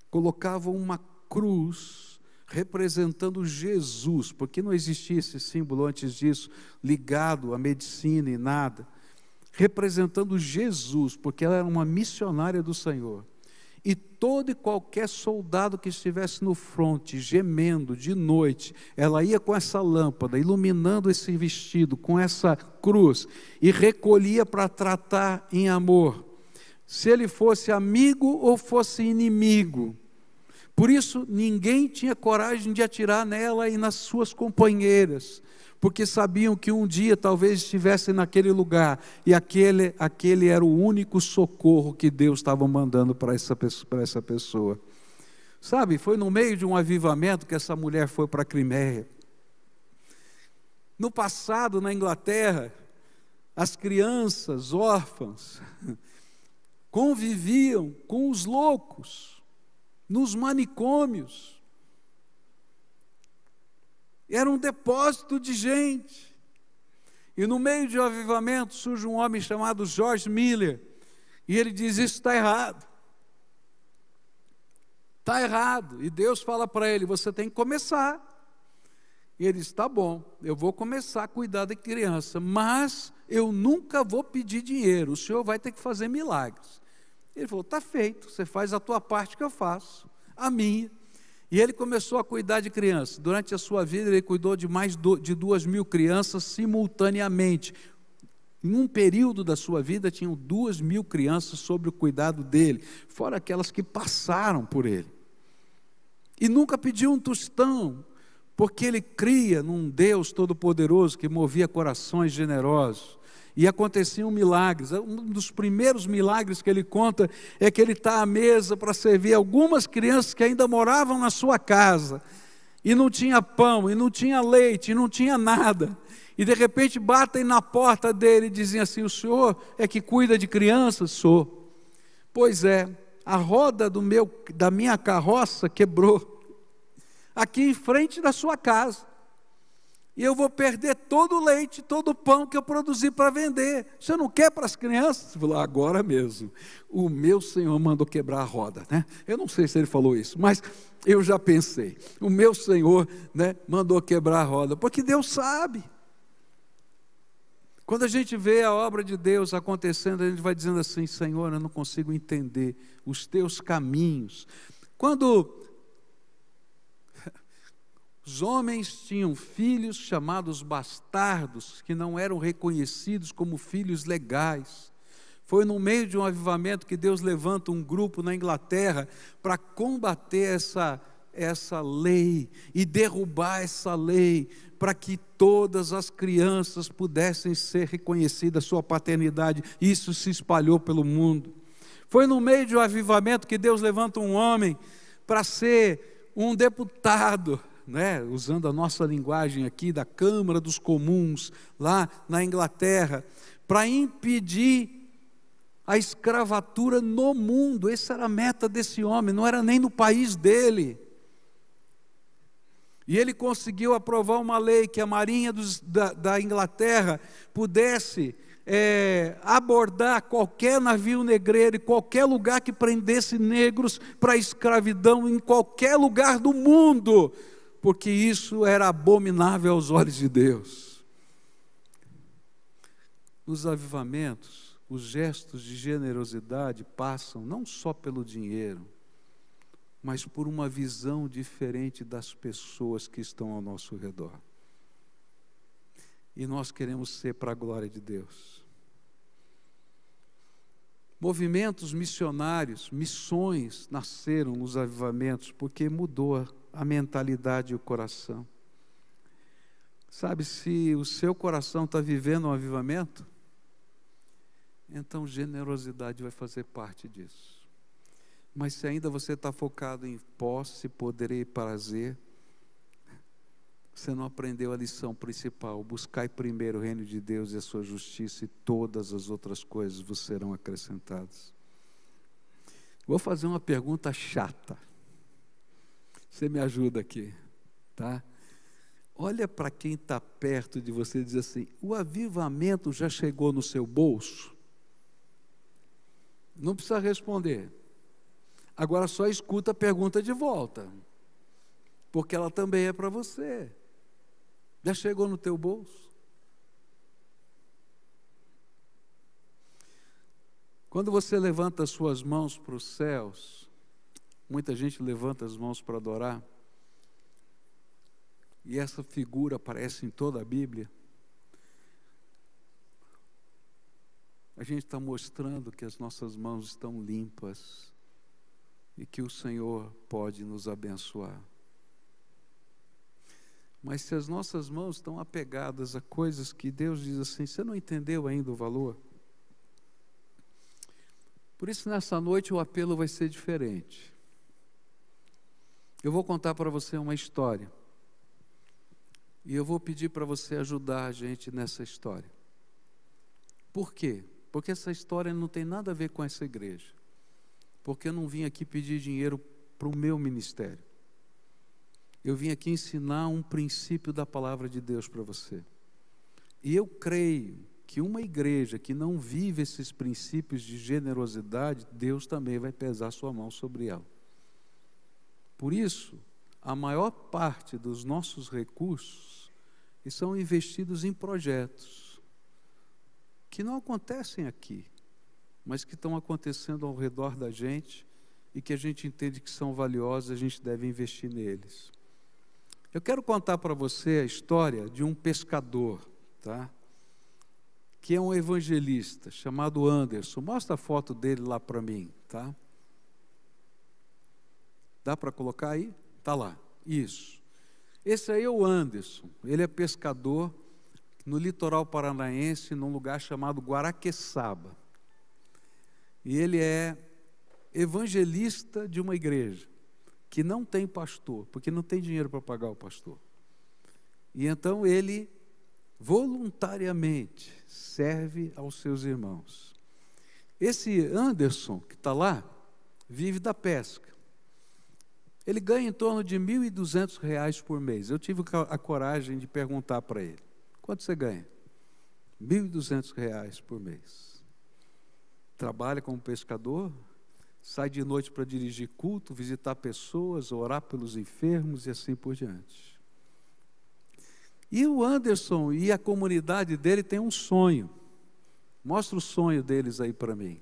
colocava uma cruz representando Jesus, porque não existia esse símbolo antes disso, ligado à medicina e nada, representando Jesus, porque ela era uma missionária do Senhor. E todo e qualquer soldado que estivesse no fronte, gemendo de noite, ela ia com essa lâmpada, iluminando esse vestido, com essa cruz, e recolhia para tratar em amor, se ele fosse amigo ou fosse inimigo. Por isso, ninguém tinha coragem de atirar nela e nas suas companheiras, porque sabiam que um dia talvez estivessem naquele lugar, e aquele era o único socorro que Deus estava mandando para essa pessoa. Sabe, foi no meio de um avivamento que essa mulher foi para a Crimeia. No passado, na Inglaterra, as crianças órfãs conviviam com os loucos, nos manicômios. Era um depósito de gente. E no meio de um avivamento surge um homem chamado George Miller. E ele diz, isso está errado. Está errado. E Deus fala para ele, você tem que começar. E ele disse: tá bom, eu vou começar a cuidar da criança, mas eu nunca vou pedir dinheiro, o senhor vai ter que fazer milagres. Ele falou: tá feito, você faz a tua parte que eu faço, a minha. E ele começou a cuidar de crianças. Durante a sua vida ele cuidou de mais de 2.000 crianças simultaneamente. Em um período da sua vida tinham 2.000 crianças sob o cuidado dele, fora aquelas que passaram por ele. E nunca pediu um tostão, porque ele cria num Deus todo-poderoso que movia corações generosos. E aconteciam milagres. Um dos primeiros milagres que ele conta é que ele está à mesa para servir algumas crianças que ainda moravam na sua casa. E não tinha pão, e não tinha leite, e não tinha nada. E de repente batem na porta dele e dizem assim: o senhor é que cuida de crianças? Sou. Pois é, a roda da minha carroça quebrou aqui em frente da sua casa, e eu vou perder todo o leite, todo o pão que eu produzi para vender. Você não quer para as crianças? Ele falou: agora mesmo, o meu Senhor mandou quebrar a roda, né? Eu não sei se ele falou isso, mas eu já pensei, o meu Senhor, né, mandou quebrar a roda, porque Deus sabe. Quando a gente vê a obra de Deus acontecendo, a gente vai dizendo assim: Senhor, eu não consigo entender os teus caminhos. Quando os homens tinham filhos chamados bastardos, que não eram reconhecidos como filhos legais, foi no meio de um avivamento que Deus levanta um grupo na Inglaterra para combater essa lei e derrubar essa lei, para que todas as crianças pudessem ser reconhecidas sua paternidade. Isso se espalhou pelo mundo. Foi no meio de um avivamento que Deus levanta um homem para ser um deputado, né, usando a nossa linguagem aqui, da Câmara dos Comuns, lá na Inglaterra, para impedir a escravatura no mundo. Essa era a meta desse homem, não era nem no país dele. E ele conseguiu aprovar uma lei que a Marinha da Inglaterra pudesse abordar qualquer navio negreiro, e qualquer lugar que prendesse negros para a escravidão, em qualquer lugar do mundo, porque isso era abominável aos olhos de Deus. Nos avivamentos, os gestos de generosidade passam não só pelo dinheiro, mas por uma visão diferente das pessoas que estão ao nosso redor. E nós queremos ser para a glória de Deus. Movimentos missionários, missões nasceram nos avivamentos, porque mudou a mentalidade e o coração. Sabe, se o seu coração está vivendo um avivamento, então generosidade vai fazer parte disso. Mas se ainda você está focado em posse, poder e prazer, você não aprendeu a lição principal: buscai primeiro o reino de Deus e a sua justiça, e todas as outras coisas vos serão acrescentadas. Vou fazer uma pergunta chata. Você me ajuda aqui, tá? Olha para quem está perto de você e diz assim: o avivamento já chegou no seu bolso? Não precisa responder. Agora só escuta a pergunta de volta, porque ela também é para você. Já chegou no teu bolso? Quando você levanta as suas mãos para os céus, muita gente levanta as mãos para adorar, e essa figura aparece em toda a Bíblia. A gente está mostrando que as nossas mãos estão limpas e que o Senhor pode nos abençoar. Mas se as nossas mãos estão apegadas a coisas que Deus diz assim: você não entendeu ainda o valor? Por isso, nessa noite, o apelo vai ser diferente. Eu vou contar para você uma história, e eu vou pedir para você ajudar a gente nessa história. Por quê? Porque essa história não tem nada a ver com essa igreja. Porque eu não vim aqui pedir dinheiro para o meu ministério. Eu vim aqui ensinar um princípio da palavra de Deus para você. E eu creio que uma igreja que não vive esses princípios de generosidade, Deus também vai pesar sua mão sobre ela. Por isso, a maior parte dos nossos recursos são investidos em projetos que não acontecem aqui, mas que estão acontecendo ao redor da gente e que a gente entende que são valiosos, a gente deve investir neles. Eu quero contar para você a história de um pescador, tá? Que é um evangelista, chamado Anderson. Mostra a foto dele lá para mim, tá? Dá para colocar aí? Está lá, isso. Esse aí é o Anderson, ele é pescador no litoral paranaense, num lugar chamado Guaraqueçaba. E ele é evangelista de uma igreja que não tem pastor, porque não tem dinheiro para pagar o pastor. E então ele voluntariamente serve aos seus irmãos. Esse Anderson que está lá, vive da pesca. Ele ganha em torno de R$ 1.200 por mês. Eu tive a coragem de perguntar para ele: quanto você ganha? R$ 1.200 por mês. Trabalha como pescador, sai de noite para dirigir culto, visitar pessoas, orar pelos enfermos e assim por diante. E o Anderson e a comunidade dele têm um sonho. Mostra o sonho deles aí para mim.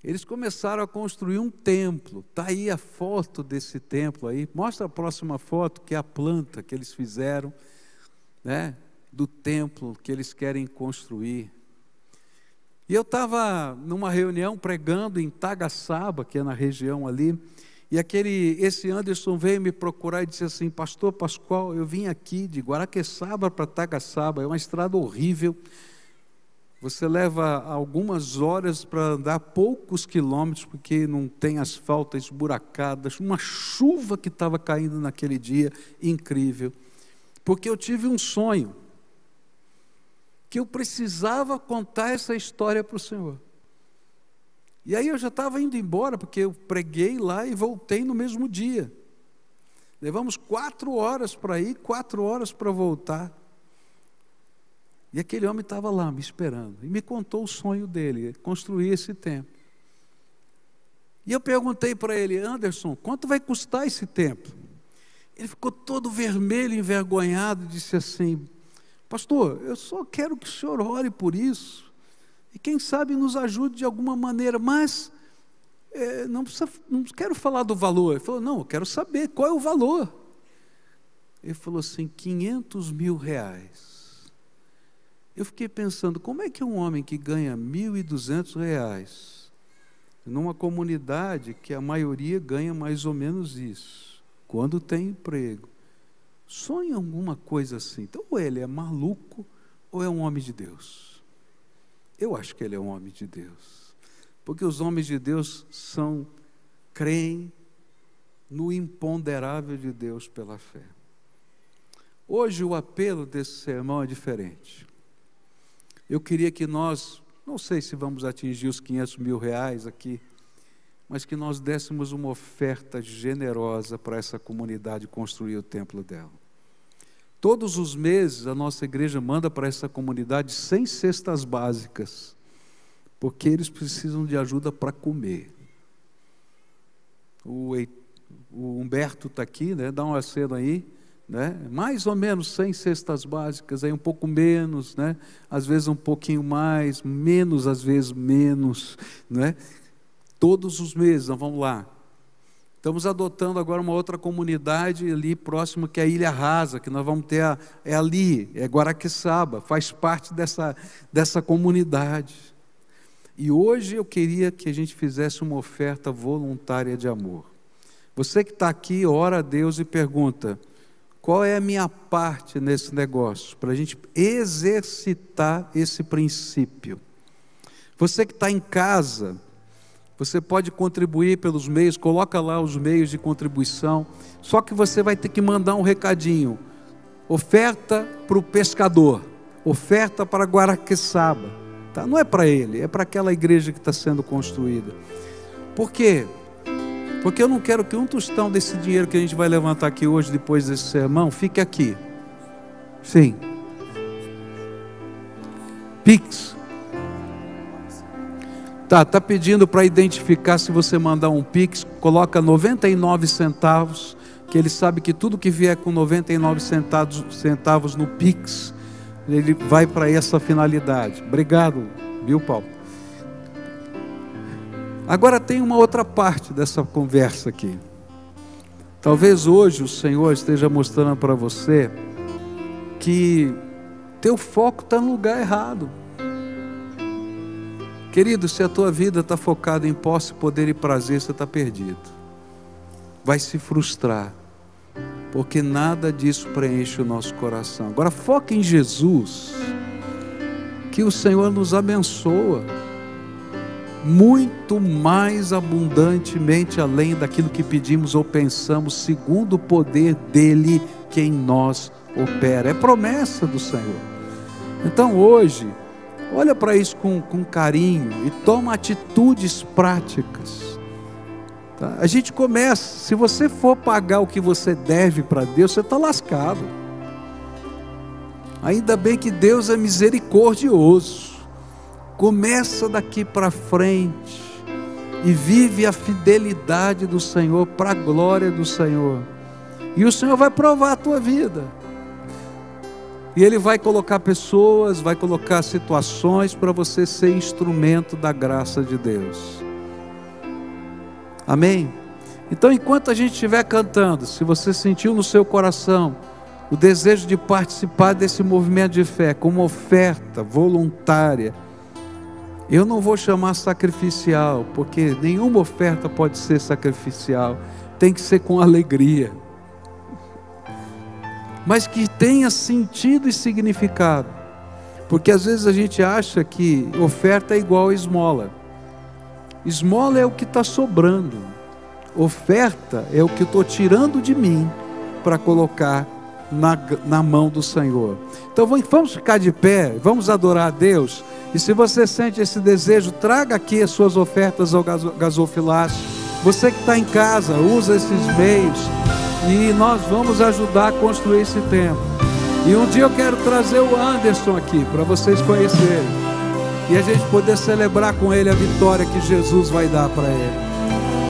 Eles começaram a construir um templo. Está aí a foto desse templo aí. Mostra a próxima foto, que é a planta que eles fizeram, né, do templo que eles querem construir. E eu estava numa reunião pregando em Tagaçaba, que é na região ali, e esse Anderson veio me procurar e disse assim: pastor Pascoal, eu vim aqui de Guaraqueçaba para Tagaçaba, é uma estrada horrível, você leva algumas horas para andar poucos quilômetros, porque não tem asfalto, esburacadas, uma chuva que estava caindo naquele dia, incrível, porque eu tive um sonho, que eu precisava contar essa história para o Senhor. E aí eu já estava indo embora, porque eu preguei lá e voltei no mesmo dia. Levamos 4 horas para ir, 4 horas para voltar. E aquele homem estava lá me esperando, e me contou o sonho dele, construir esse templo. E eu perguntei para ele: Anderson, quanto vai custar esse templo? Ele ficou todo vermelho, envergonhado, disse assim: pastor, eu só quero que o senhor ore por isso, e quem sabe nos ajude de alguma maneira, mas não quero falar do valor. Ele falou: não, eu quero saber qual é o valor. Ele falou assim: R$500 mil. Eu fiquei pensando, como é que um homem que ganha R$1.200, numa comunidade que a maioria ganha mais ou menos isso, quando tem emprego, sonha em alguma coisa assim? Então, ou ele é maluco, ou é um homem de Deus. Eu acho que ele é um homem de Deus, porque os homens de Deus creem no imponderável de Deus pela fé. Hoje o apelo desse sermão é diferente. Eu queria que nós, não sei se vamos atingir os R$500 mil aqui, mas que nós dessemos uma oferta generosa para essa comunidade construir o templo dela. Todos os meses a nossa igreja manda para essa comunidade 100 cestas básicas, porque eles precisam de ajuda para comer. O Humberto está aqui, né? Dá uma cena aí, né? Mais ou menos 100 cestas básicas, aí um pouco menos, né? Às vezes um pouquinho mais, menos, às vezes menos, né? Todos os meses nós vamos lá. Estamos adotando agora uma outra comunidade ali próximo, que é a Ilha Rasa, que nós vamos ter, é Guaraqueçaba, faz parte dessa comunidade. E hoje eu queria que a gente fizesse uma oferta voluntária de amor. Você que está aqui, ora a Deus e pergunta: qual é a minha parte nesse negócio? Para a gente exercitar esse princípio. Você que está em casa, você pode contribuir pelos meios, coloca lá os meios de contribuição, só que você vai ter que mandar um recadinho: oferta para o pescador, oferta para Guaraqueçaba, tá? Não é para ele, é para aquela igreja que está sendo construída. Por quê? Porque eu não quero que um tostão desse dinheiro que a gente vai levantar aqui hoje, depois desse sermão, fique aqui. Sim. Pix. Tá pedindo para identificar. Se você mandar um Pix, coloca 99 centavos, que ele sabe que tudo que vier com 99 centavos no Pix, ele vai para essa finalidade. Obrigado, viu, Paulo? Agora tem uma outra parte dessa conversa aqui. Talvez hoje o Senhor esteja mostrando para você que teu foco está no lugar errado. Querido, se a tua vida está focada em posse, poder e prazer, você está perdido. Vai se frustrar, porque nada disso preenche o nosso coração. Agora foca em Jesus, que o Senhor nos abençoa muito mais abundantemente além daquilo que pedimos ou pensamos, segundo o poder dele que em nós opera. É promessa do Senhor. Então hoje, olha para isso com carinho e toma atitudes práticas. Tá? A gente começa, se você for pagar o que você deve para Deus, você está lascado. Ainda bem que Deus é misericordioso. Começa daqui para frente e vive a fidelidade do Senhor para a glória do Senhor. E o Senhor vai provar a tua vida. E Ele vai colocar pessoas, vai colocar situações para você ser instrumento da graça de Deus. Amém? Então, enquanto a gente estiver cantando, se você sentiu no seu coração o desejo de participar desse movimento de fé, como oferta voluntária, eu não vou chamar sacrificial, porque nenhuma oferta pode ser sacrificial, tem que ser com alegria, mas que tenha sentido e significado, porque às vezes a gente acha que oferta é igual a esmola. Esmola é o que está sobrando, oferta é o que eu estou tirando de mim para colocar na mão do Senhor. Então vamos ficar de pé, vamos adorar a Deus. E se você sente esse desejo, traga aqui as suas ofertas ao gasofilácio. Você que está em casa, usa esses meios e nós vamos ajudar a construir esse templo. E um dia eu quero trazer o Anderson aqui para vocês conhecerem e a gente poder celebrar com ele a vitória que Jesus vai dar para ele.